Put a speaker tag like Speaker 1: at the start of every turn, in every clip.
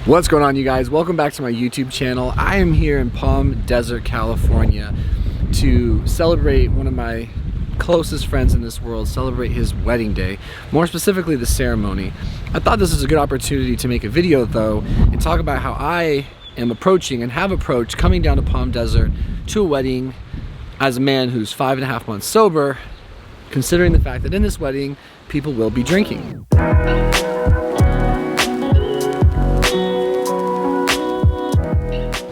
Speaker 1: What's going on, you guys? Welcome back to my YouTube channel. I am here in Palm Desert, California to celebrate one of my closest friends in this world, celebrate his wedding day, more specifically the ceremony. I thought this was a good opportunity to make a video though and talk about how I am approaching and have approached coming down to Palm Desert to a wedding as a man who's 5.5 months sober, considering the fact that in this wedding people will be drinking.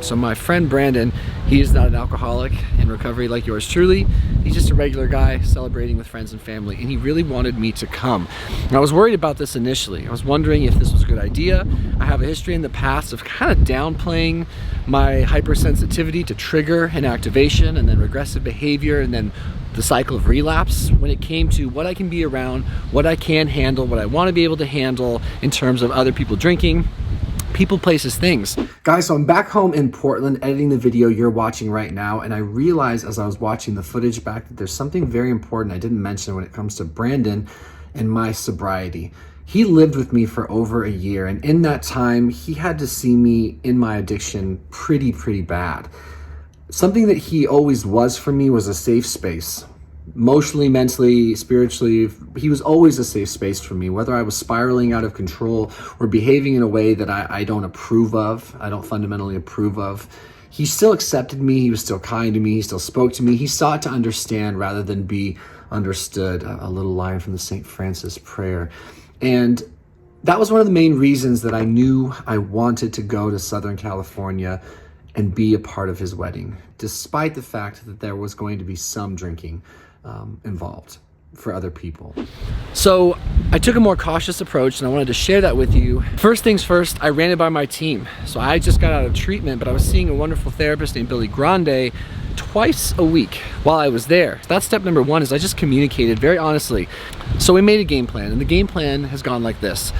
Speaker 1: So my friend Brandon, he is not an alcoholic in recovery like yours truly. He's just a regular guy celebrating with friends and family, and he really wanted me to come. And I was worried about this initially. I was wondering if this was a good idea. I have a history in the past of kind of downplaying my hypersensitivity to trigger and activation and then regressive behavior and then the cycle of relapse when it came to what I can be around, what I can handle, what I want to be able to handle in terms of other people drinking, people, places, things. Guys, so I'm back home in Portland editing the video you're watching right now, and I realized as I was watching the footage back that there's something very important I didn't mention when it comes to Brandon and my sobriety. He lived with me for over a year, and in that time, he had to see me in my addiction pretty bad. Something that he always was for me was a safe space. Emotionally, mentally, spiritually, he was always a safe space for me, whether I was spiraling out of control or behaving in a way that I don't approve of, I don't fundamentally approve of. He still accepted me, he was still kind to me, he still spoke to me, he sought to understand rather than be understood, a little line from the St. Francis prayer. And that was one of the main reasons that I knew I wanted to go to Southern California and be a part of his wedding, despite the fact that there was going to be some drinking involved for other people. So I took a more cautious approach and I wanted to share that with you. First things first, I ran it by my team. So I just got out of treatment, but I was seeing a wonderful therapist named Billy Grande twice a week while I was there. So that's step number one, is I just communicated very honestly. So we made a game plan, and the game plan has gone like this.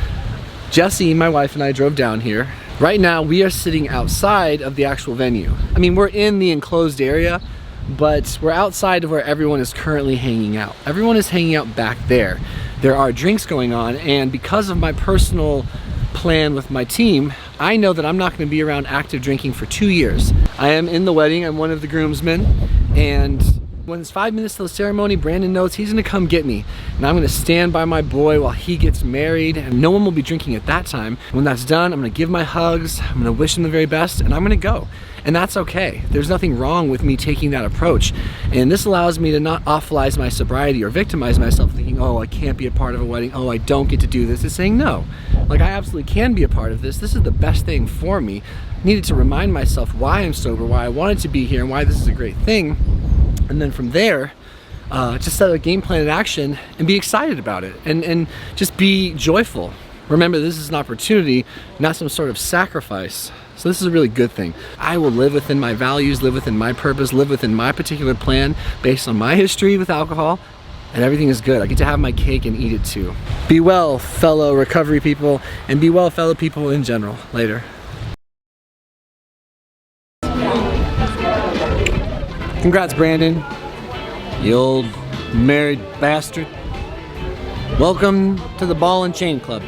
Speaker 1: Jesse, my wife, and I drove down here. Right now we are sitting outside of the actual venue. I mean, we're in the enclosed area, but we're outside of where everyone is currently hanging out. Everyone is hanging out back there. There are drinks going on, and because of my personal plan with my team, I know that I'm not going to be around active drinking for 2 years. I am in the wedding, I'm one of the groomsmen, and when it's 5 minutes till the ceremony, Brandon knows he's gonna come get me, and I'm gonna stand by my boy while he gets married, and no one will be drinking at that time. When that's done, I'm gonna give my hugs, I'm gonna wish him the very best, and I'm gonna go. And that's okay. There's nothing wrong with me taking that approach. And this allows me to not awfulize my sobriety or victimize myself thinking, oh, I can't be a part of a wedding, oh, I don't get to do this. It's saying, no, like I absolutely can be a part of this. This is the best thing for me. I needed to remind myself why I'm sober, why I wanted to be here, and why this is a great thing. And then from there, just set a game plan in action and be excited about it and just be joyful. Remember, this is an opportunity, not some sort of sacrifice. So this is a really good thing. I will live within my values, live within my purpose, live within my particular plan based on my history with alcohol, and everything is good. I get to have my cake and eat it too. Be well, fellow recovery people, and be well, fellow people in general. Later. Congrats, Brandon, you old married bastard. Welcome to the Ball and Chain Club.